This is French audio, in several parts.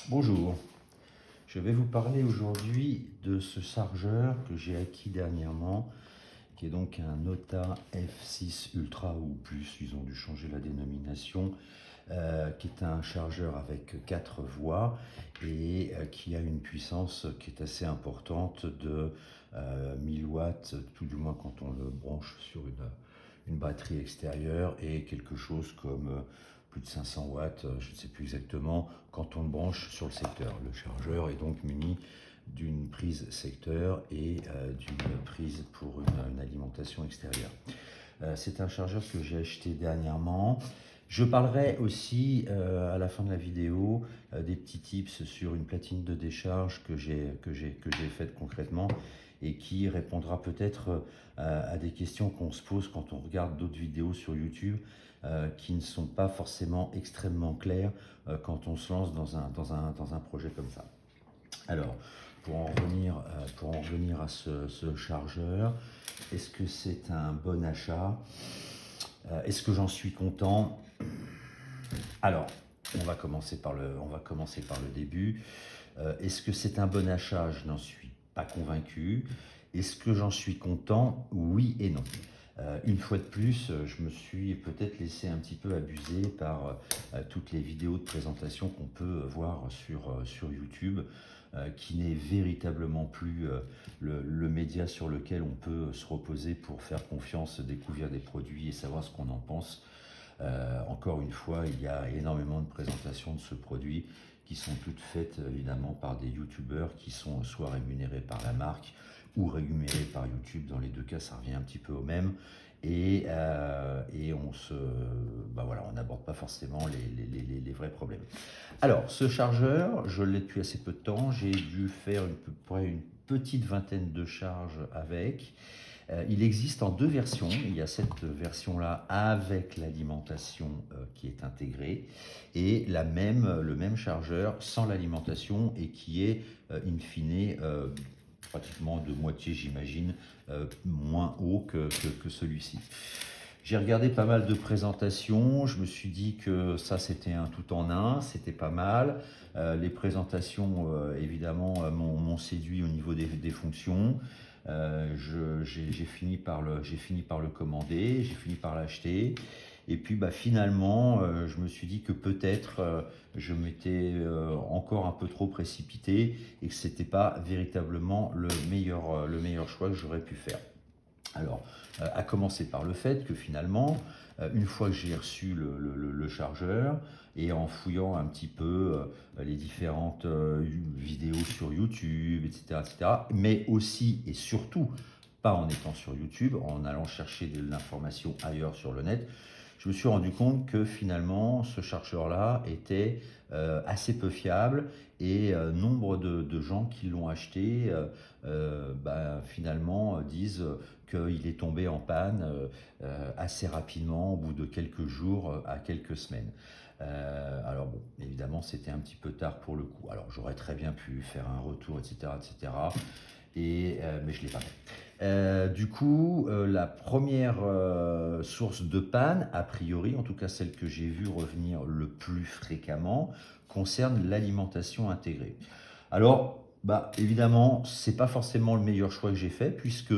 Bonjour, je vais vous parler aujourd'hui de ce chargeur que j'ai acquis dernièrement, qui est donc un Nota F6 Ultra ou plus, ils ont dû changer la dénomination, qui est un chargeur avec 4 voies et qui a une puissance qui est assez importante de 1000 watts, tout du moins quand on le branche sur une batterie extérieure, et quelque chose comme plus de 500 watts, je ne sais plus exactement, quand on le branche sur le secteur. Le chargeur est donc muni d'une prise secteur et d'une prise pour une alimentation extérieure. C'est un chargeur que j'ai acheté dernièrement. Je parlerai aussi à la fin de la vidéo des petits tips sur une platine de décharge que j'ai faite concrètement et qui répondra peut-être à des questions qu'on se pose quand on regarde d'autres vidéos sur YouTube qui ne sont pas forcément extrêmement claires quand on se lance dans un projet comme ça. Alors, pour en revenir à ce chargeur, est-ce que c'est un bon achat? Est-ce que j'en suis content? Alors, on va commencer par le début. Est-ce que c'est un bon achat? Je n'en suis pas convaincu. Est-ce que j'en suis content? Oui et non. Une fois de plus, je me suis peut-être laissé un petit peu abuser par toutes les vidéos de présentation qu'on peut voir sur YouTube, qui n'est véritablement plus le média sur lequel on peut se reposer pour faire confiance, découvrir des produits et savoir ce qu'on en pense. Encore une fois, il y a énormément de présentations de ce produit qui sont toutes faites évidemment par des youtubeurs qui sont soit rémunérés par la marque ou rémunérés par YouTube. Dans les deux cas, ça revient un petit peu au même. Et on n'aborde pas forcément les vrais problèmes. Alors, ce chargeur, je l'ai depuis assez peu de temps. J'ai dû faire à peu près une petite vingtaine de charges avec. Il existe en deux versions. Il y a cette version-là avec l'alimentation qui est intégrée et le même chargeur sans l'alimentation et qui est in fine pratiquement de moitié, j'imagine, moins haut que celui-ci. J'ai regardé pas mal de présentations, je me suis dit que ça c'était un tout en un, c'était pas mal. Les présentations évidemment m'ont séduit au niveau des fonctions. J'ai fini par le commander, j'ai fini par l'acheter. Et puis finalement, je me suis dit que peut-être je m'étais encore un peu trop précipité et que ce n'était pas véritablement le meilleur choix que j'aurais pu faire. Alors, à commencer par le fait que finalement, une fois que j'ai reçu le chargeur et en fouillant un petit peu les différentes vidéos sur YouTube, etc., mais aussi et surtout, pas en étant sur YouTube, en allant chercher de l'information ailleurs sur le net, je me suis rendu compte que finalement, ce chargeur-là était assez peu fiable et nombre de gens qui l'ont acheté finalement disent qu'il est tombé en panne assez rapidement, au bout de quelques jours à quelques semaines. Alors bon, évidemment, c'était un petit peu tard pour le coup. Alors j'aurais très bien pu faire un retour, etc., etc., mais je ne l'ai pas fait. Du coup, la première source de panne, a priori, en tout cas celle que j'ai vue revenir le plus fréquemment, concerne l'alimentation intégrée. Alors, évidemment, c'est pas forcément le meilleur choix que j'ai fait, puisque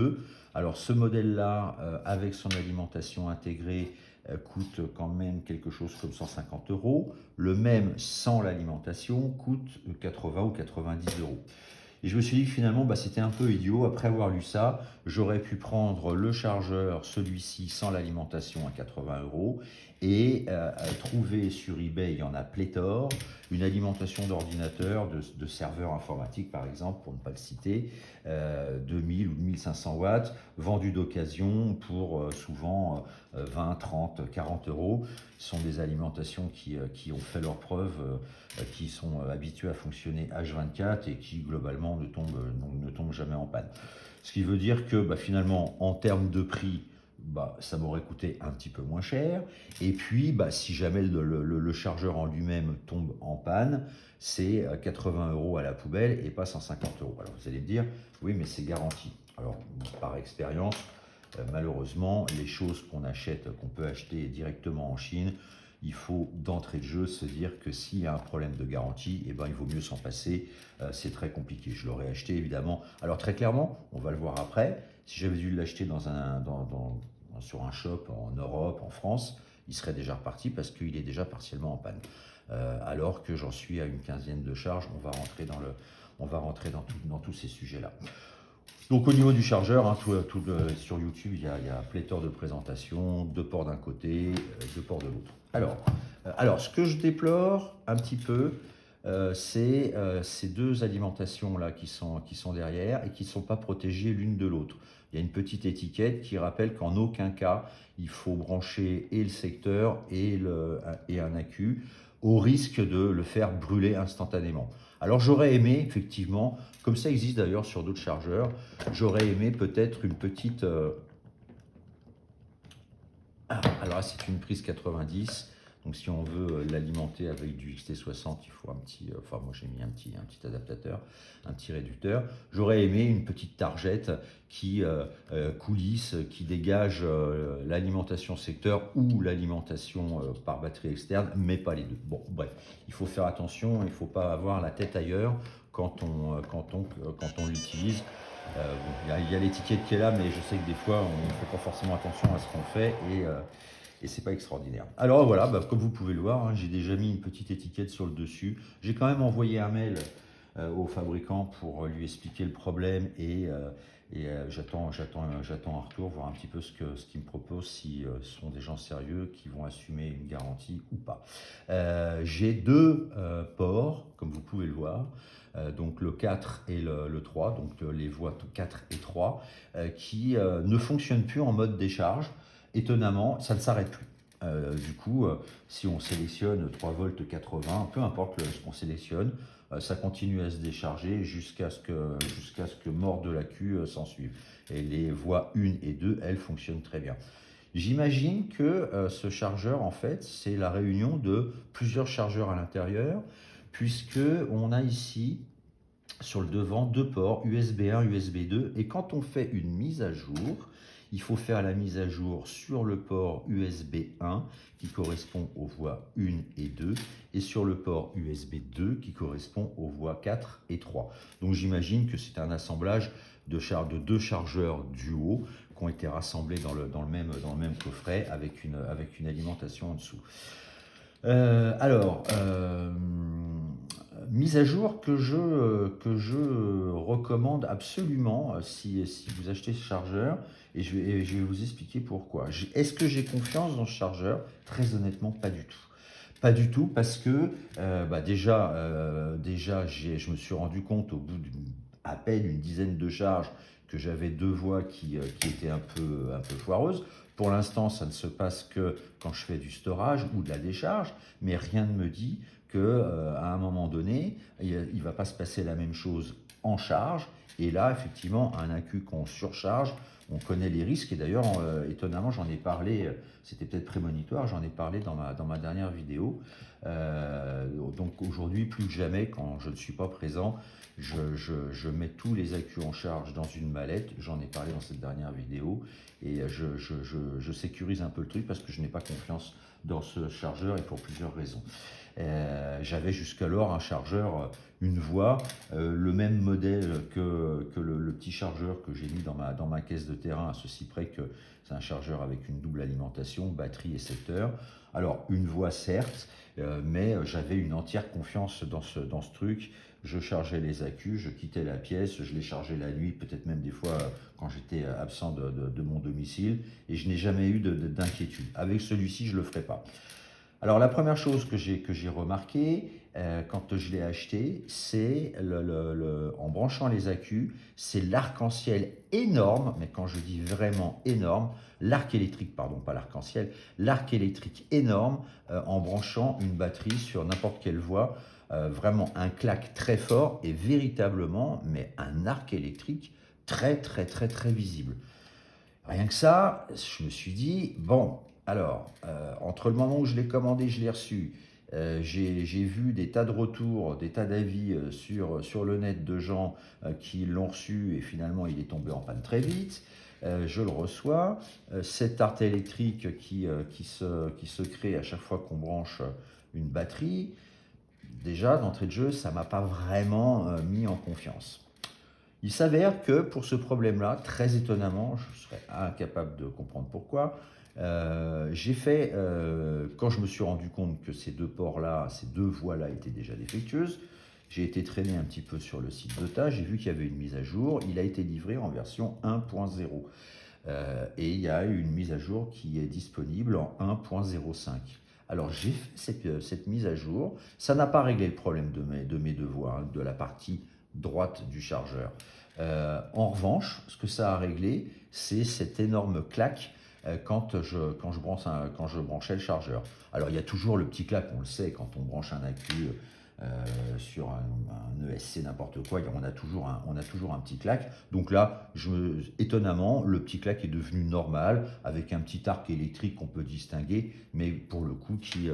alors ce modèle-là, avec son alimentation intégrée, coûte quand même quelque chose comme 150 euros. Le même sans l'alimentation coûte 80 ou 90 euros. Et je me suis dit que finalement, c'était un peu idiot. Après avoir lu ça, j'aurais pu prendre le chargeur, celui-ci, sans l'alimentation à 80 euros, et trouver sur eBay, il y en a pléthore, une alimentation d'ordinateur, de serveur informatique par exemple, pour ne pas le citer, 2000 ou 1500 watts, vendu d'occasion pour souvent 20, 30, 40 euros. Ce sont des alimentations qui ont fait leurs preuves, qui sont habitués à fonctionner H24 et qui globalement ne tombent jamais en panne. Ce qui veut dire que finalement, en termes de prix, ça m'aurait coûté un petit peu moins cher. Et puis, si jamais le chargeur en lui-même tombe en panne, c'est 80 euros à la poubelle et pas 150 euros. Alors vous allez me dire, oui, mais c'est garanti. Alors, par expérience, malheureusement, les choses qu'on peut acheter directement en Chine, il faut d'entrée de jeu se dire que s'il y a un problème de garantie, eh ben, il vaut mieux s'en passer. C'est très compliqué. Je l'aurais acheté évidemment. Alors très clairement, on va le voir après, si j'avais dû l'acheter sur un shop en Europe, en France, il serait déjà reparti parce qu'il est déjà partiellement en panne. Alors que j'en suis à une quinzaine de charges, on va rentrer dans tous ces sujets-là. Donc au niveau du chargeur, hein, sur YouTube, il y a pléthore de présentations, deux ports d'un côté, deux ports de l'autre. Alors, ce que je déplore un petit peu, c'est ces deux alimentations-là qui sont derrière et qui ne sont pas protégées l'une de l'autre. Il y a une petite étiquette qui rappelle qu'en aucun cas, il faut brancher et le secteur et un accu au risque de le faire brûler instantanément. Alors j'aurais aimé, effectivement, comme ça existe d'ailleurs sur d'autres chargeurs, j'aurais aimé peut-être une petite... alors c'est une prise 90, donc si on veut l'alimenter avec du XT60, il faut un petit... enfin moi j'ai mis un petit adaptateur, un petit réducteur. J'aurais aimé une petite targette qui coulisse, qui dégage l'alimentation secteur ou l'alimentation par batterie externe, mais pas les deux. Bon, bref, il faut faire attention, il ne faut pas avoir la tête ailleurs quand on l'utilise. Il y a l'étiquette qui est là, mais je sais que des fois, on ne fait pas forcément attention à ce qu'on fait et c'est pas extraordinaire. Alors voilà, comme vous pouvez le voir, hein, j'ai déjà mis une petite étiquette sur le dessus. J'ai quand même envoyé un mail au fabricant pour lui expliquer le problème et j'attends un retour, voir un petit peu ce qu'ils me proposent, si ce sont des gens sérieux qui vont assumer une garantie ou pas. J'ai deux ports, comme vous pouvez le voir. Donc le 4 et le 3, donc les voies 4 et 3, qui ne fonctionnent plus en mode décharge. Étonnamment, ça ne s'arrête plus. Du coup, si on sélectionne 3 volts 80, peu importe ce qu'on sélectionne, ça continue à se décharger jusqu'à ce que mort de la queue s'en suive. Et les voies 1 et 2, elles fonctionnent très bien. J'imagine que ce chargeur, en fait, c'est la réunion de plusieurs chargeurs à l'intérieur, puisque on a ici sur le devant deux ports USB 1, USB 2, et quand on fait une mise à jour, il faut faire la mise à jour sur le port USB 1 qui correspond aux voies 1 et 2 et sur le port USB 2 qui correspond aux voies 4 et 3. Donc j'imagine que c'est un assemblage de deux chargeurs duo qui ont été rassemblés dans le même coffret avec une alimentation en dessous. Mise à jour que je recommande absolument si vous achetez ce chargeur, et je vais vous expliquer pourquoi. Est-ce que j'ai confiance dans ce chargeur? Très honnêtement, pas du tout. Pas du tout, parce que déjà, je me suis rendu compte au bout à peine une dizaine de charges que j'avais deux voies qui étaient un peu foireuses. Pour l'instant, ça ne se passe que quand je fais du storage ou de la décharge, mais rien ne me dit qu'à un moment donné, il ne va pas se passer la même chose en charge. Et là, effectivement, un accu qu'on surcharge, on connaît les risques. Et d'ailleurs, étonnamment, j'en ai parlé, c'était peut-être prémonitoire, j'en ai parlé dans ma dernière vidéo. Donc aujourd'hui, plus que jamais, quand je ne suis pas présent, je mets tous les accus en charge dans une mallette. J'en ai parlé dans cette dernière vidéo. Et je sécurise un peu le truc parce que je n'ai pas confiance dans ce chargeur et pour plusieurs raisons. J'avais jusqu'alors un chargeur, une voie, le même modèle que le petit chargeur que j'ai mis dans ma caisse de terrain, à ceci près que c'est un chargeur avec une double alimentation, batterie et secteur. Alors une voie certes, mais j'avais une entière confiance dans ce truc. Je chargeais les accus, je quittais la pièce, je les chargeais la nuit, peut-être même des fois quand j'étais absent de mon domicile, et je n'ai jamais eu d'inquiétude. Avec celui-ci, je ne le ferai pas. Alors la première chose que j'ai remarqué quand je l'ai acheté, c'est en branchant les accus, c'est l'arc-en-ciel énorme, mais quand je dis vraiment énorme, l'arc électrique, pardon, pas l'arc-en-ciel, l'arc électrique énorme en branchant une batterie sur n'importe quelle voie, vraiment un claque très fort et véritablement, mais un arc électrique très visible. Rien que ça, je me suis dit, bon, alors, entre le moment où je l'ai commandé, je l'ai reçu, j'ai vu des tas de retours, des tas d'avis sur le net de gens qui l'ont reçu et finalement il est tombé en panne très vite. je le reçois. Cette artère électrique qui se crée à chaque fois qu'on branche une batterie, déjà d'entrée de jeu, ça ne m'a pas vraiment mis en confiance. Il s'avère que pour ce problème-là, très étonnamment, je serais incapable de comprendre pourquoi, j'ai fait, quand je me suis rendu compte que ces deux ports-là, ces deux voies-là étaient déjà défectueuses, j'ai été traîné un petit peu sur le site d'OTA, j'ai vu qu'il y avait une mise à jour, il a été livré en version 1.0. Et il y a une mise à jour qui est disponible en 1.05. Alors j'ai fait cette mise à jour, ça n'a pas réglé le problème de mes deux voies, hein, de la partie droite du chargeur. En revanche, ce que ça a réglé, c'est cette énorme claque quand je branchais le chargeur. Alors il y a toujours le petit claque, on le sait, quand on branche un accu sur un ESC, n'importe quoi, on a toujours un petit claque. Donc là, étonnamment, le petit claque est devenu normal, avec un petit arc électrique qu'on peut distinguer, mais pour le coup, qui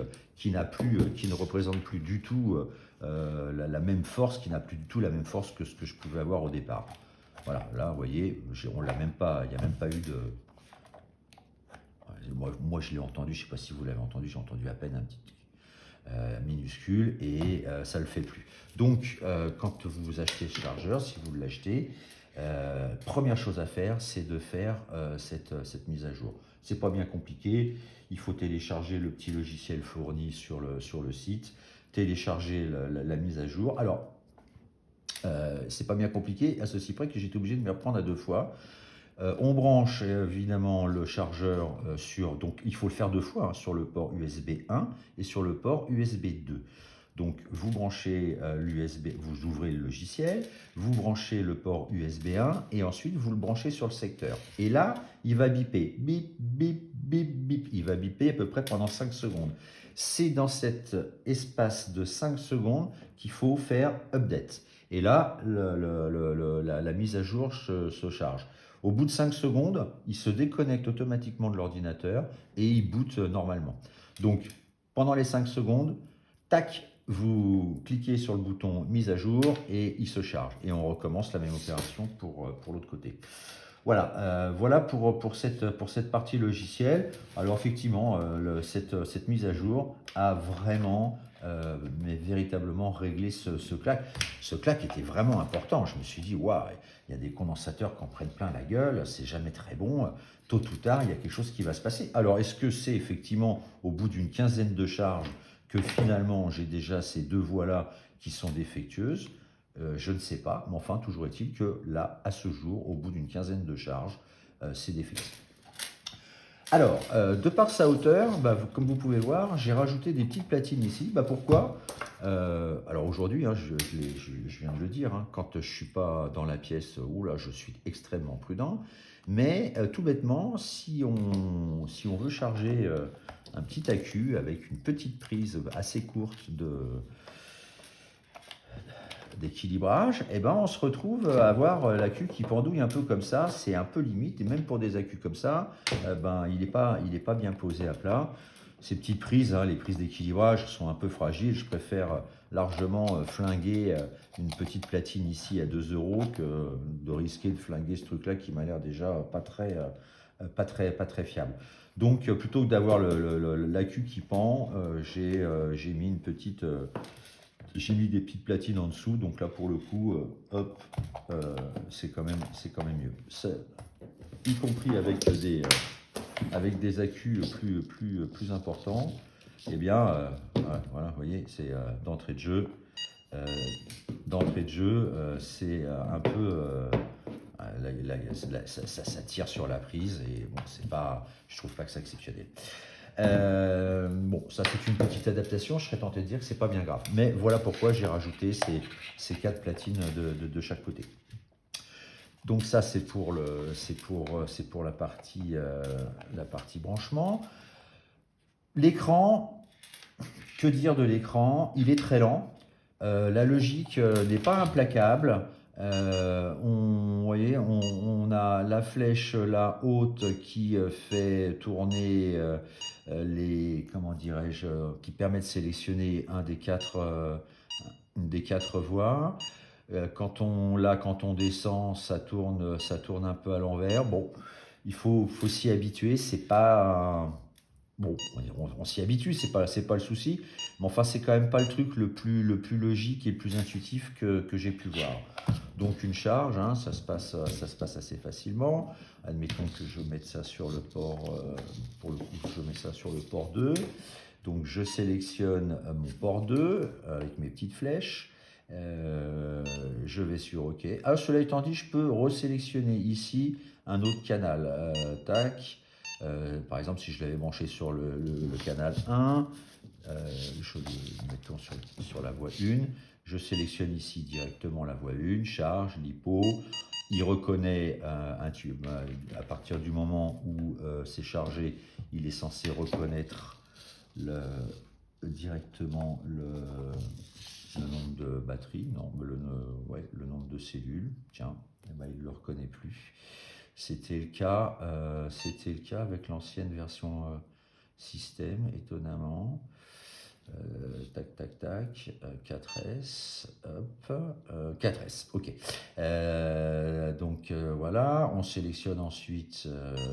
ne représente plus du tout la même force, qui n'a plus du tout la même force que ce que je pouvais avoir au départ. Voilà, là, vous voyez, on l'a même pas, il n'y a même pas eu de... Moi, je l'ai entendu, je ne sais pas si vous l'avez entendu, j'ai entendu à peine un petit minuscule et ça ne le fait plus. Donc, quand vous achetez ce chargeur, si vous l'achetez, première chose à faire, c'est de faire cette mise à jour. C'est pas bien compliqué, il faut télécharger le petit logiciel fourni sur le site, télécharger la mise à jour. Alors, c'est pas bien compliqué, à ceci près que j'étais obligé de m'y reprendre à deux fois. On branche évidemment le chargeur donc il faut le faire deux fois, hein, sur le port USB 1 et sur le port USB 2. Donc vous branchez l'USB, vous ouvrez le logiciel, vous branchez le port USB 1 et ensuite vous le branchez sur le secteur. Et là, il va biper, bip, bip, bip, bip. Il va biper à peu près pendant 5 secondes. C'est dans cet espace de 5 secondes qu'il faut faire update. Et là, la mise à jour se charge. Au bout de 5 secondes, il se déconnecte automatiquement de l'ordinateur et il boot normalement. Donc, pendant les 5 secondes, tac, vous cliquez sur le bouton mise à jour et il se charge. Et on recommence la même opération pour l'autre côté. Voilà, voilà pour cette partie logicielle. Alors effectivement, cette mise à jour a vraiment, mais véritablement réglé ce claque. Ce claque était vraiment important. Je me suis dit, waouh, il y a des condensateurs qui en prennent plein la gueule, c'est jamais très bon. Tôt ou tard, il y a quelque chose qui va se passer. Alors est-ce que c'est effectivement au bout d'une quinzaine de charges que finalement j'ai déjà ces deux voies-là qui sont défectueuses? Je ne sais pas, mais enfin, toujours est-il que là, à ce jour, au bout d'une quinzaine de charges, c'est défectif. Alors, de par sa hauteur, comme vous pouvez le voir, j'ai rajouté des petites platines ici. Pourquoi? Alors aujourd'hui, hein, je viens de le dire, hein, quand je ne suis pas dans la pièce, là, je suis extrêmement prudent. Mais tout bêtement, si on veut charger un petit accu avec une petite prise assez courte d'équilibrage, et on se retrouve à avoir l'accu qui pendouille un peu comme ça, c'est un peu limite, et même pour des accus comme ça, il n'est pas bien posé à plat. Ces petites prises, hein, les prises d'équilibrage sont un peu fragiles, je préfère largement flinguer une petite platine ici à 2 € que de risquer de flinguer ce truc-là qui m'a l'air déjà pas très fiable. Donc plutôt que d'avoir l'accu qui pend, j'ai mis j'ai mis des petites platines en dessous, donc là pour le coup, hop, c'est quand même mieux. Y compris avec des accus plus importants, eh bien, voilà, vous voyez, c'est d'entrée de jeu. C'est un peu, ça tire sur la prise et bon, je trouve pas que c'est exceptionnel. Bon, ça c'est une petite adaptation, je serais tenté de dire que c'est pas bien grave. Mais voilà pourquoi j'ai rajouté ces 4 platines de chaque côté. Donc ça c'est pour la partie branchement. L'écran, que dire de l'écran? Il est très lent. La logique n'est pas implacable. Vous voyez, on a la flèche là haute qui fait tourner comment dirais-je, qui permet de sélectionner une des quatre voies. Quand on descend, ça tourne un peu à l'envers. Bon, il faut s'y habituer. C'est pas bon, on s'y habitue, c'est pas le souci. Mais enfin, c'est quand même pas le truc le plus logique et le plus intuitif que j'ai pu voir. Donc une charge, hein, ça se passe assez facilement. Admettons que je mette ça sur le port, pour le coup, je mets ça sur le port 2. Donc je sélectionne mon port 2 avec mes petites flèches. Je vais sur OK. Ah, cela étant dit, je peux resélectionner ici un autre canal. Tac. Par exemple, si je l'avais branché sur le canal 1, mettons sur la voie 1, je sélectionne ici directement la voie 1, charge, LiPo. Il reconnaît un tube. À partir du moment où c'est chargé, il est censé reconnaître directement le nombre de batteries, non, le nombre de cellules. Tiens, eh ben, il ne le reconnaît plus. C'était le cas avec l'ancienne version système, étonnamment. Tac, tac, tac, 4S, hop, 4S, ok. Voilà, on sélectionne ensuite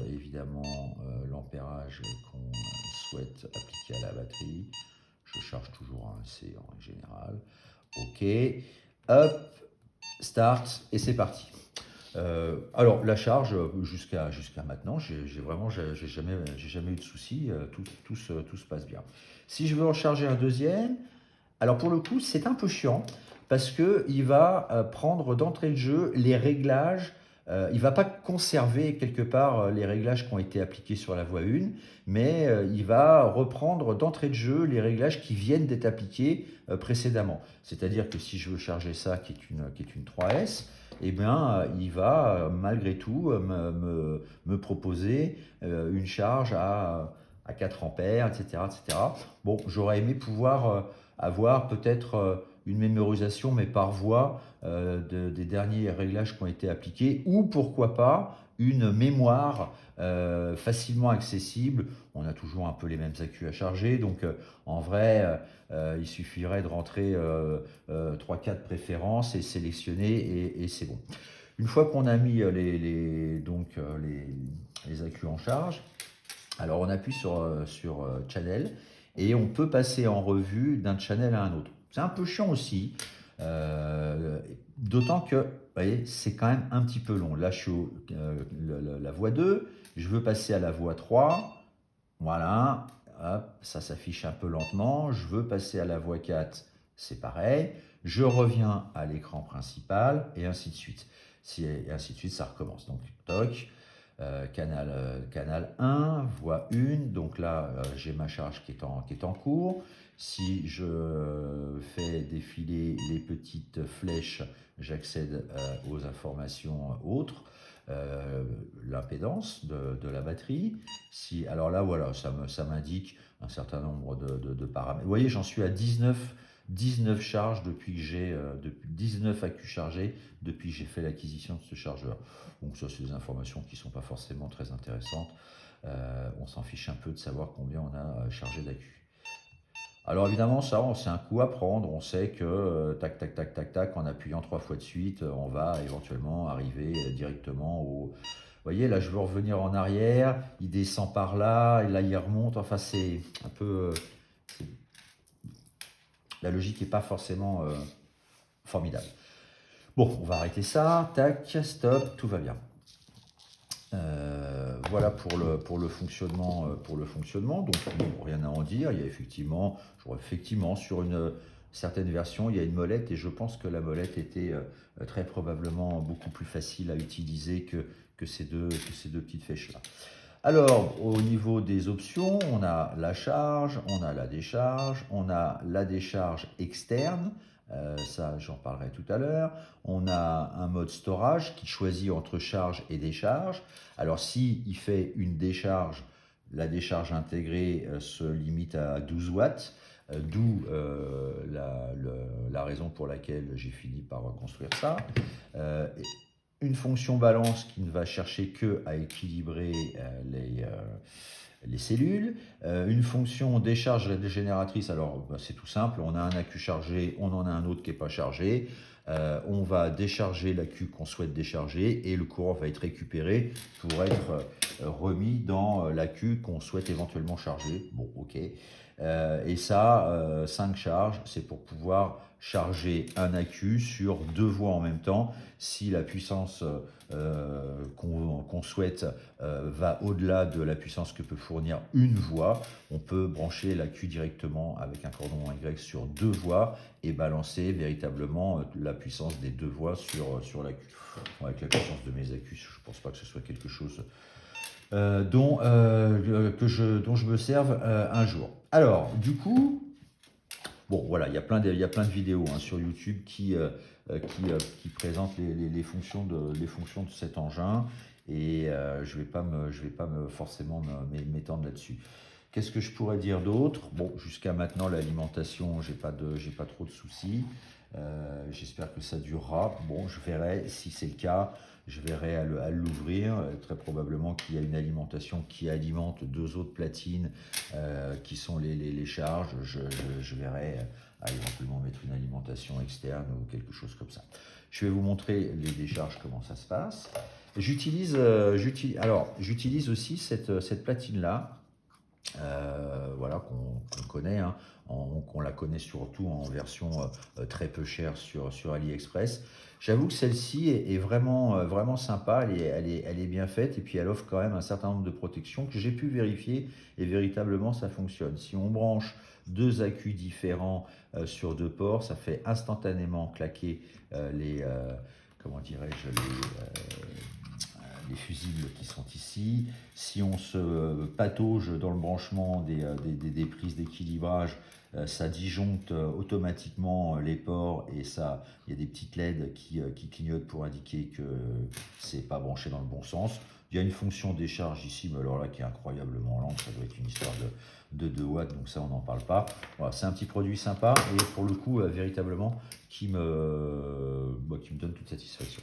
évidemment l'ampérage qu'on souhaite appliquer à la batterie. Je charge toujours un C en général. Ok, hop, start, et c'est parti. Alors la charge, jusqu'à maintenant, j'ai jamais eu de soucis, tout se passe bien. Si je veux en charger un deuxième, alors pour le coup c'est un peu chiant parce qu'il va prendre d'entrée de jeu les réglages, il ne va pas conserver quelque part les réglages qui ont été appliqués sur la voie 1, mais il va reprendre d'entrée de jeu les réglages qui viennent d'être appliqués précédemment. C'est-à-dire que si je veux charger ça qui est une 3S, eh bien, il va malgré tout me proposer une charge à 4 ampères, etc., etc. Bon, j'aurais aimé pouvoir avoir peut-être une mémorisation, mais par voie, des derniers réglages qui ont été appliqués, ou pourquoi pas une mémoire facilement accessible. On a toujours un peu les mêmes accus à charger, donc en vrai, il suffirait de rentrer 3-4 préférences et sélectionner, et c'est bon. Une fois qu'on a mis les accus en charge, alors on appuie sur Channel et on peut passer en revue d'un channel à un autre. C'est un peu chiant aussi, d'autant que, vous voyez, c'est quand même un petit peu long. Là, je suis la voie 2, je veux passer à la voie 3, voilà, hop, ça s'affiche un peu lentement. Je veux passer à la voie 4, c'est pareil. Je reviens à l'écran principal et ainsi de suite. Et ainsi de suite, ça recommence. Donc, toc. Canal 1, voie 1, donc là j'ai ma charge qui est en cours. Si je fais défiler les petites flèches, j'accède aux informations autres, l'impédance de la batterie. Alors là voilà, ça m'indique un certain nombre de paramètres. Vous voyez, j'en suis à 19 charges depuis que j'ai 19 accus chargés depuis que j'ai fait l'acquisition de ce chargeur. Donc ça, c'est des informations qui ne sont pas forcément très intéressantes. On s'en fiche un peu de savoir combien on a chargé d'accu. Alors évidemment, ça, c'est un coup à prendre. On sait que tac, tac, tac, tac, tac, en appuyant 3 fois de suite, on va éventuellement arriver directement au... Vous voyez, là, je veux revenir en arrière. Il descend par là, et là, il remonte. Enfin, c'est un peu... la logique n'est pas forcément formidable. Bon, on va arrêter ça. Tac, stop, tout va bien. Voilà pour le fonctionnement. Donc, bon, rien à en dire. Il y a effectivement sur une certaine version, il y a une molette et je pense que la molette était très probablement beaucoup plus facile à utiliser que ces deux petites flèches-là. Alors, au niveau des options, on a la charge, on a la décharge externe, ça j'en parlerai tout à l'heure. On a un mode storage qui choisit entre charge et décharge. Alors, s'il fait une décharge, la décharge intégrée se limite à 12 watts, d'où la raison pour laquelle j'ai fini par construire ça. Une fonction balance qui ne va chercher que à équilibrer les cellules. Une fonction décharge génératrice, alors c'est tout simple, on a un accu chargé, on en a un autre qui n'est pas chargé. on va décharger l'accu qu'on souhaite décharger et le courant va être récupéré pour être remis dans l'accu qu'on souhaite éventuellement charger. Bon, ok. Et ça, 5 charges, c'est pour pouvoir charger un accu sur 2 voies en même temps. Si la puissance qu'on souhaite va au-delà de la puissance que peut fournir une voie, on peut brancher l'accu directement avec un cordon Y sur 2 voies et balancer véritablement la puissance des 2 voies sur l'accu. Bon, avec la puissance de mes accus, je ne pense pas que ce soit quelque chose dont je me serve un jour. Alors, du coup, bon, voilà, il y a plein de vidéos sur YouTube qui présentent les fonctions de cet engin et je vais pas forcément m'étendre là-dessus. Qu'est-ce que je pourrais dire d'autre? Bon, jusqu'à maintenant, l'alimentation, j'ai pas trop de soucis. J'espère que ça durera. Bon, je verrai si c'est le cas. Je verrai à l'ouvrir. Très probablement qu'il y a une alimentation qui alimente 2 autres platines qui sont les charges. Je verrai à éventuellement mettre une alimentation externe ou quelque chose comme ça. Je vais vous montrer les décharges, comment ça se passe. J'utilise aussi cette platine-là. Voilà, qu'on connaît, qu'on la connaît surtout en version très peu chère sur AliExpress. J'avoue que celle-ci est vraiment sympa, elle est bien faite et puis elle offre quand même un certain nombre de protections que j'ai pu vérifier et véritablement ça fonctionne. Si on branche 2 accus différents sur 2 ports, ça fait instantanément claquer comment dirais-je, les fusibles qui sont ici. Si on se patauge dans le branchement des prises d'équilibrage, ça disjoncte automatiquement les ports et ça, il y a des petites LED qui clignotent pour indiquer que c'est pas branché dans le bon sens. Il y a une fonction décharge ici, mais alors là qui est incroyablement lente, ça doit être une histoire de 2 watts, donc ça on n'en parle pas. Voilà, c'est un petit produit sympa et pour le coup véritablement qui me donne toute satisfaction.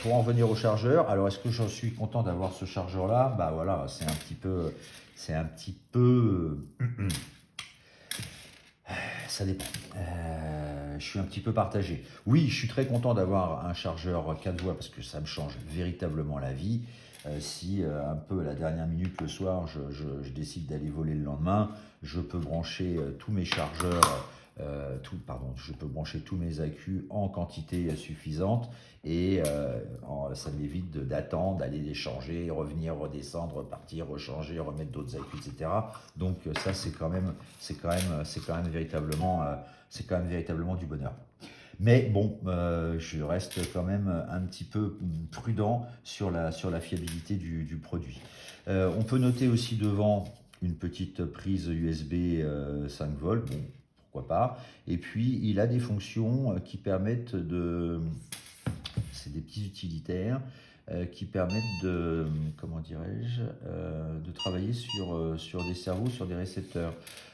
Pour en venir au chargeur, alors est-ce que je suis content d'avoir ce chargeur là? Bah voilà, c'est un petit peu ça dépend. Je suis un petit peu partagé. Oui, je suis très content d'avoir un chargeur 4 voies parce que ça me change véritablement la vie. Si un peu à la dernière minute le soir, je décide d'aller voler le lendemain, je peux brancher tous mes chargeurs, je peux brancher tous mes accus en quantité suffisante et ça m'évite d'attendre, d'aller les changer, revenir, redescendre, repartir, rechanger, remettre d'autres accus, etc. Donc ça c'est quand même véritablement du bonheur. Mais bon, je reste quand même un petit peu prudent sur la fiabilité du produit. On peut noter aussi devant une petite prise USB 5 volts, bon, pourquoi pas. Et puis, il a des fonctions qui permettent c'est des petits utilitaires qui permettent comment dirais-je, de travailler sur des cerveaux, sur des récepteurs.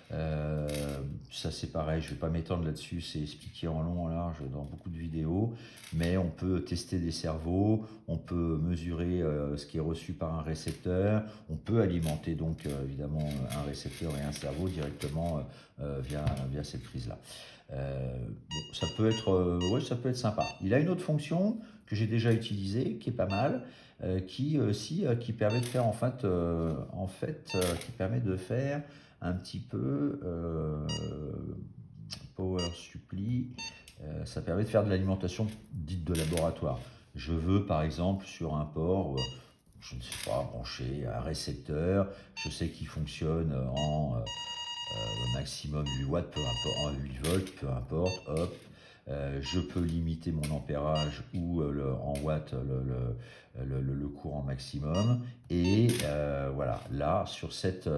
Ça c'est pareil, je ne vais pas m'étendre là-dessus, c'est expliqué en long en large dans beaucoup de vidéos, mais on peut tester des cerveaux, on peut mesurer ce qui est reçu par un récepteur, on peut alimenter donc évidemment un récepteur et un cerveau directement via cette prise-là. Bon, ça peut être sympa. Il a une autre fonction que j'ai déjà utilisée, qui est pas mal, qui permet de faire qui permet de faire un petit peu power supply, ça permet de faire de l'alimentation dite de laboratoire. Je veux par exemple sur un port, je ne sais pas, brancher un récepteur, je sais qu'il fonctionne en maximum 8 watts, peu importe, en 8 volts, peu importe, hop. Je peux limiter mon ampérage ou en watts le courant maximum et voilà, là sur cette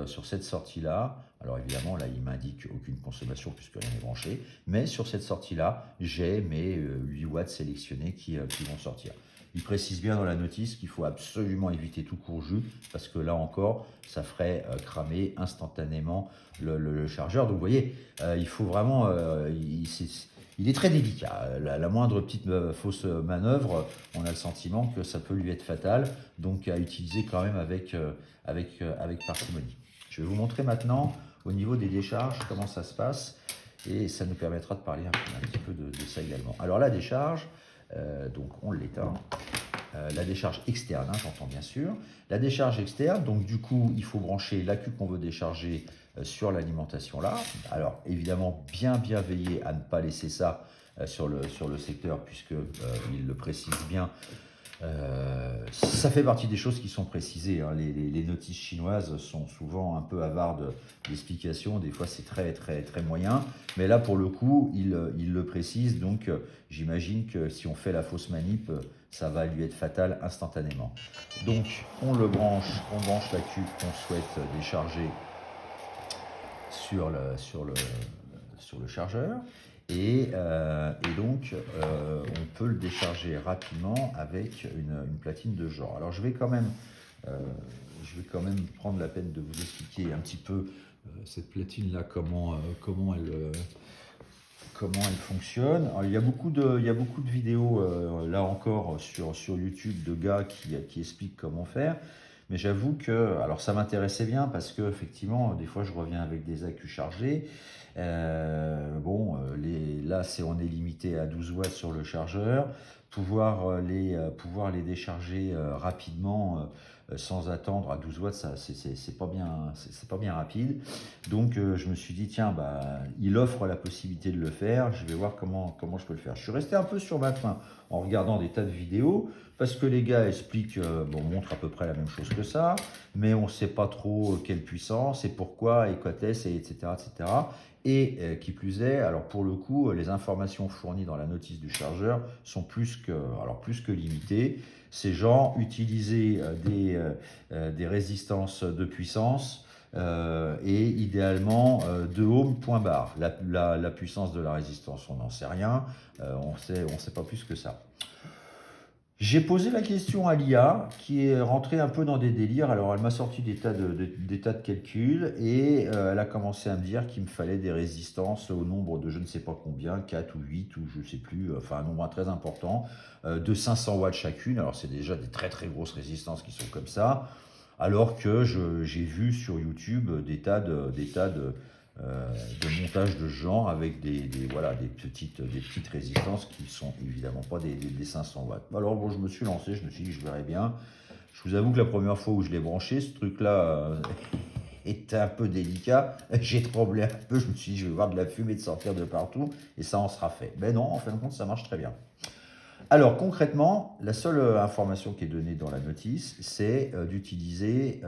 sortie là, alors évidemment là il m'indique aucune consommation puisque rien n'est branché, mais sur cette sortie là j'ai mes 8 watts sélectionnés qui vont sortir. Il précise bien dans la notice qu'il faut absolument éviter tout court-jus parce que là encore, ça ferait cramer instantanément le chargeur. Donc vous voyez, il faut vraiment, il est très délicat. La moindre petite fausse manœuvre, on a le sentiment que ça peut lui être fatal. Donc à utiliser quand même avec parcimonie. Je vais vous montrer maintenant au niveau des décharges comment ça se passe. et ça nous permettra de parler un petit peu de ça également. Alors la décharge, donc on l'éteint. La décharge externe, hein, j'entends bien sûr. La décharge externe, donc du coup, il faut brancher l'accu qu'on veut décharger sur l'alimentation là. Alors évidemment, bien veiller à ne pas laisser ça sur le secteur, puisque il le précise bien. Ça fait partie des choses qui sont précisées, hein. Les notices chinoises sont souvent un peu avares d'explications, des fois c'est très moyen, mais là pour le coup il le précise, donc j'imagine que si on fait la fausse manip, ça va lui être fatal instantanément. Donc on branche la cube qu'on souhaite décharger sur le chargeur. Et donc, on peut le décharger rapidement avec une platine de ce genre. Alors, je vais quand même prendre la peine de vous expliquer un petit peu cette platine-là, comment elle fonctionne. Alors, il y a beaucoup de vidéos, là encore, sur YouTube de gars qui expliquent comment faire. Mais j'avoue que, alors ça m'intéressait bien parce que effectivement, des fois je reviens avec des accus chargés. Là on est limité à 12 watts sur le chargeur. Pouvoir les décharger rapidement sans attendre à 12 watts, ça c'est pas bien rapide. Donc je me suis dit tiens, il offre la possibilité de le faire. Je vais voir comment je peux le faire. Je suis resté un peu sur ma faim en regardant des tas de vidéos. Parce que les gars expliquent, montrent à peu près la même chose que ça, mais on ne sait pas trop quelle puissance et pourquoi et quoi est-ce, etc., etc. Et qui plus est, alors pour le coup, les informations fournies dans la notice du chargeur sont plus que limitées. C'est genre utiliser des résistances de puissance et idéalement 2 ohms point barre. La puissance de la résistance, on n'en sait rien, on sait pas plus que ça. J'ai posé la question à l'IA qui est rentrée un peu dans des délires. Alors elle m'a sorti des tas de calculs et elle a commencé à me dire qu'il me fallait des résistances au nombre de je ne sais pas combien, 4 ou 8 ou je ne sais plus, enfin un nombre très important, de 500 watts chacune. Alors c'est déjà des très grosses résistances qui sont comme ça. Alors que j'ai vu sur YouTube des tas de montage de ce genre avec des petites résistances qui sont évidemment pas des 500 watts. Alors bon, je me suis lancé, je me suis dit je verrai bien. Je vous avoue que la première fois où je l'ai branché, ce truc-là était un peu délicat. J'ai tremblé un peu, je me suis dit je vais voir de la fumée de sortir de partout et ça en sera fait. Mais non, en fin de compte, ça marche très bien. Alors concrètement, la seule information qui est donnée dans la notice, c'est d'utiliser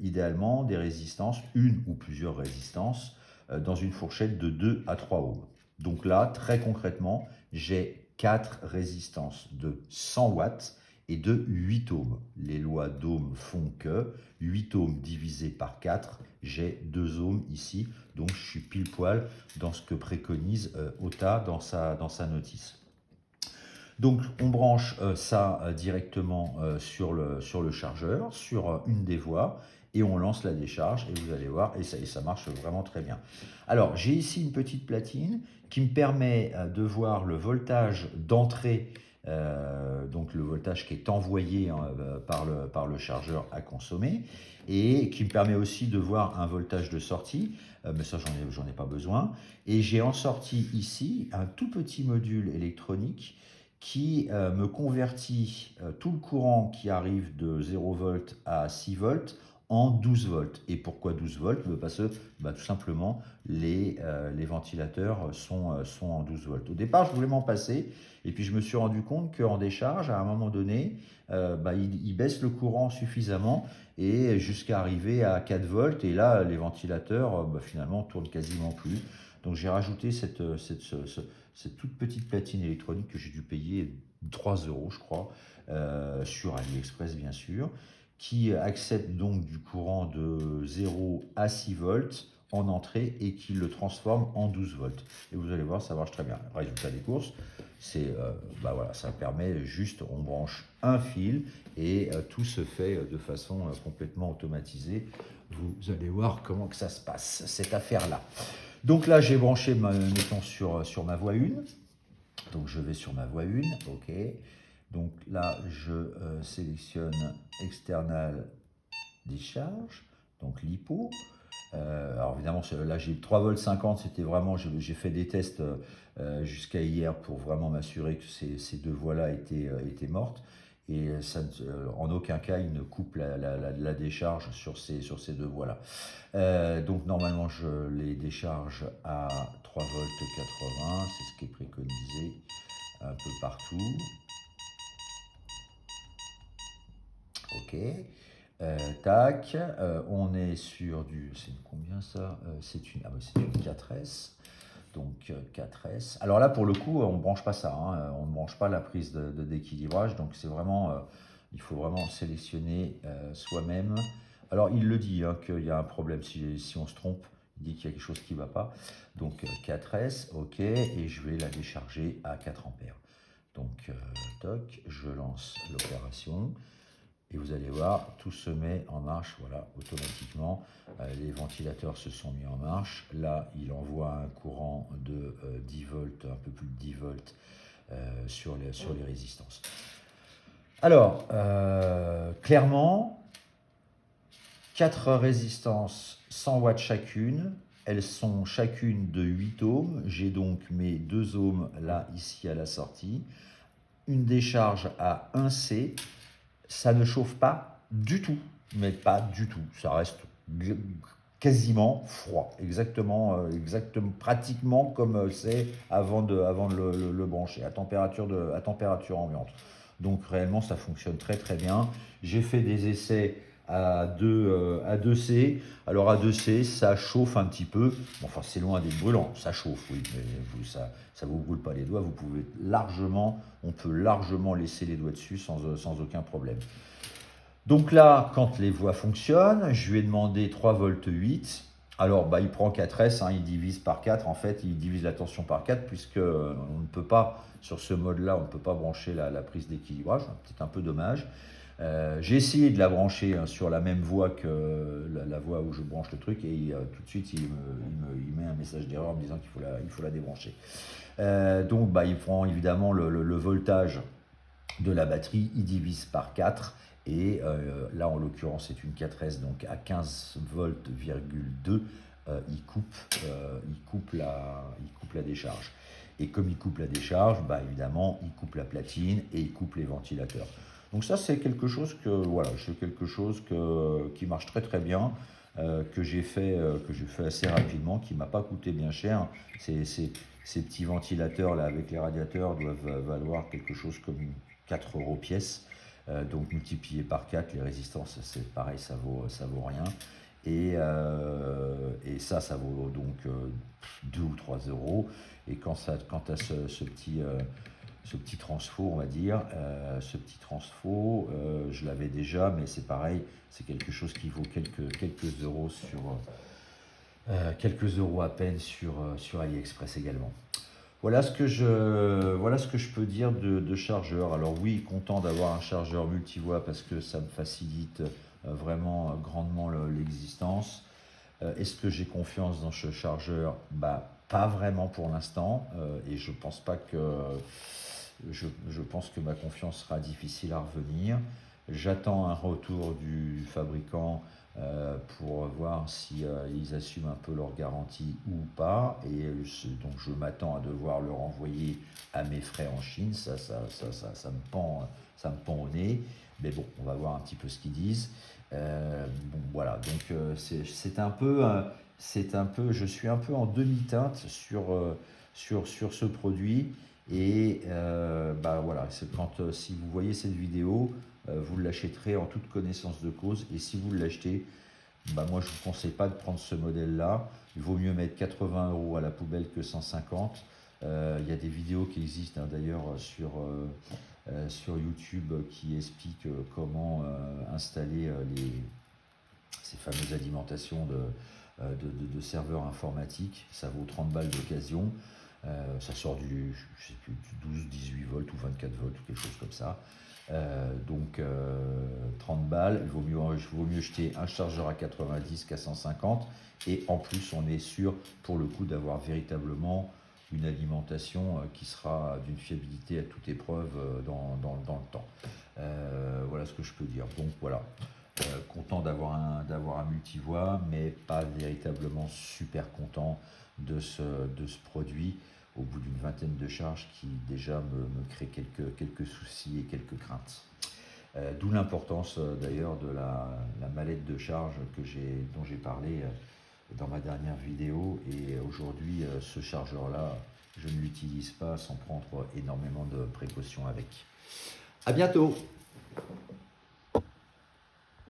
idéalement des résistances, une ou plusieurs résistances, dans une fourchette de 2 à 3 ohms. Donc là, très concrètement, j'ai 4 résistances de 100 watts et de 8 ohms. Les lois d'ohm font que 8 ohms divisé par 4, j'ai 2 ohms ici. Donc je suis pile poil dans ce que préconise OTA dans sa notice. Donc on branche ça directement sur le chargeur, sur une des voies, et on lance la décharge, et vous allez voir, et ça marche vraiment très bien. Alors j'ai ici une petite platine qui me permet de voir le voltage d'entrée, donc le voltage qui est envoyé par le chargeur à consommer, et qui me permet aussi de voir un voltage de sortie, mais ça j'en ai pas besoin. Et j'ai en sortie ici un tout petit module électronique qui me convertit tout le courant qui arrive de 0 volts à 6 volts en 12 volts. Et pourquoi 12 volts? Parce que tout simplement les ventilateurs sont en 12 volts. Au départ, je voulais m'en passer et puis je me suis rendu compte qu'en décharge, à un moment donné, il baisse le courant suffisamment et jusqu'à arriver à 4 volts. Et là, les ventilateurs finalement tournent quasiment plus. Donc j'ai rajouté cette toute petite platine électronique que j'ai dû payer 3 euros, je crois, sur AliExpress bien sûr, qui accepte donc du courant de 0 à 6 volts en entrée et qui le transforme en 12 volts. Et vous allez voir, ça marche très bien. Résultat des courses, c'est voilà, ça permet juste, on branche un fil et tout se fait de façon complètement automatisée. Vous allez voir comment que ça se passe, cette affaire-là. Donc là, j'ai branché, mettons, sur ma voie 1. Donc je vais sur ma voie 1, ok. Donc là, je sélectionne external discharge, donc l'hypo. Alors évidemment, là j'ai 3,50 V, c'était vraiment, j'ai fait des tests jusqu'à hier pour vraiment m'assurer que ces deux voies-là étaient mortes. Et ça, en aucun cas, il ne coupe la décharge sur ces deux voies-là. Donc normalement, je les décharge à 3,80 V, c'est ce qui est préconisé un peu partout. Ok. Tac, on est sur du. C'est combien ça? C'est une 4S. Donc 4S. Alors là, pour le coup, on ne branche pas ça. Hein, on ne branche pas la prise d'équilibrage. Donc c'est vraiment. Il faut vraiment sélectionner soi-même. Alors il le dit hein, qu'il y a un problème. Si on se trompe, il dit qu'il y a quelque chose qui ne va pas. Donc 4S, ok. Et je vais la décharger à 4 ampères. Donc toc, je lance l'opération. Et vous allez voir, tout se met en marche, voilà, automatiquement. Les ventilateurs se sont mis en marche. Là, il envoie un courant de 10 volts, un peu plus de 10 volts sur les résistances. Alors, clairement, 4 résistances 100 watts chacune. Elles sont chacune de 8 ohms. J'ai donc mes 2 ohms là, ici à la sortie. Une décharge à 1C. Ça ne chauffe pas du tout, mais pas du tout. Ça reste quasiment froid, exactement, pratiquement comme c'est avant de le brancher, à température ambiante. Donc réellement, ça fonctionne très très bien. J'ai fait des essais à 2C. Alors à 2C, ça chauffe un petit peu. Bon, enfin, c'est loin d'être brûlant. Ça chauffe, oui, mais ça ne vous brûle pas les doigts. On peut largement laisser les doigts dessus sans aucun problème. Donc là, quand les voies fonctionnent, je lui ai demandé 3,8 V. Alors, il prend 4S, hein, il divise par 4. En fait, il divise la tension par 4 puisque on ne peut pas, sur ce mode-là, on ne peut pas brancher la prise d'équilibrage. C'est un peu dommage. J'ai essayé de la brancher sur la même voie que la voie où je branche le truc et tout de suite, il met un message d'erreur en me disant qu'il faut la débrancher. Donc, il prend évidemment le voltage de la batterie, il divise par 4 et là en l'occurrence c'est une 4S donc à 15 volts,2 il coupe la décharge et comme il coupe la décharge, évidemment il coupe la platine et il coupe les ventilateurs. Donc ça c'est quelque chose qui marche très très bien, que j'ai fait assez rapidement, qui m'a pas coûté bien cher. Ces petits ventilateurs là avec les radiateurs doivent valoir quelque chose comme 4 € pièce. Donc multiplié par 4, les résistances, c'est pareil, ça vaut rien. Et ça vaut donc 2 ou 3 €. Et quand tu as ce petit transfo, on va dire, je l'avais déjà, mais c'est pareil, c'est quelque chose qui vaut quelques euros quelques euros à peine sur AliExpress également. Voilà ce que je peux dire de chargeur. Alors oui, content d'avoir un chargeur multivoie parce que ça me facilite vraiment grandement l'existence. Est-ce que j'ai confiance dans ce chargeur? Pas vraiment pour l'instant. Et je pense que ma confiance sera difficile à revenir. J'attends un retour du fabricant pour voir si ils assument un peu leur garantie ou pas. Et donc je m'attends à devoir le renvoyer à mes frais en Chine. Ça me pend au nez. Mais bon, on va voir un petit peu ce qu'ils disent. Voilà, donc c'est un peu, je suis un peu en demi-teinte sur ce produit. Et voilà, c'est si vous voyez cette vidéo, vous l'achèterez en toute connaissance de cause. Et si vous l'achetez, moi je ne vous conseille pas de prendre ce modèle-là. Il vaut mieux mettre 80 € à la poubelle que 150. Il y a des vidéos qui existent d'ailleurs sur YouTube qui expliquent comment installer ces fameuses alimentations de serveurs informatiques. Ça vaut 30 balles d'occasion. Ça sort du 12, 18 volts ou 24 volts ou quelque chose comme ça. Donc 30 balles, il vaut mieux jeter un chargeur à 90 qu'à 150. Et en plus, on est sûr pour le coup d'avoir véritablement une alimentation qui sera d'une fiabilité à toute épreuve dans le temps. Voilà ce que je peux dire. Donc voilà. Content d'avoir un multivoix, mais pas véritablement super content de ce produit au bout d'une vingtaine de charges qui déjà me crée quelques soucis et quelques craintes. D'où l'importance d'ailleurs de la mallette de charge dont j'ai parlé dans ma dernière vidéo. Et aujourd'hui, ce chargeur-là, je ne l'utilise pas sans prendre énormément de précautions avec. À bientôt!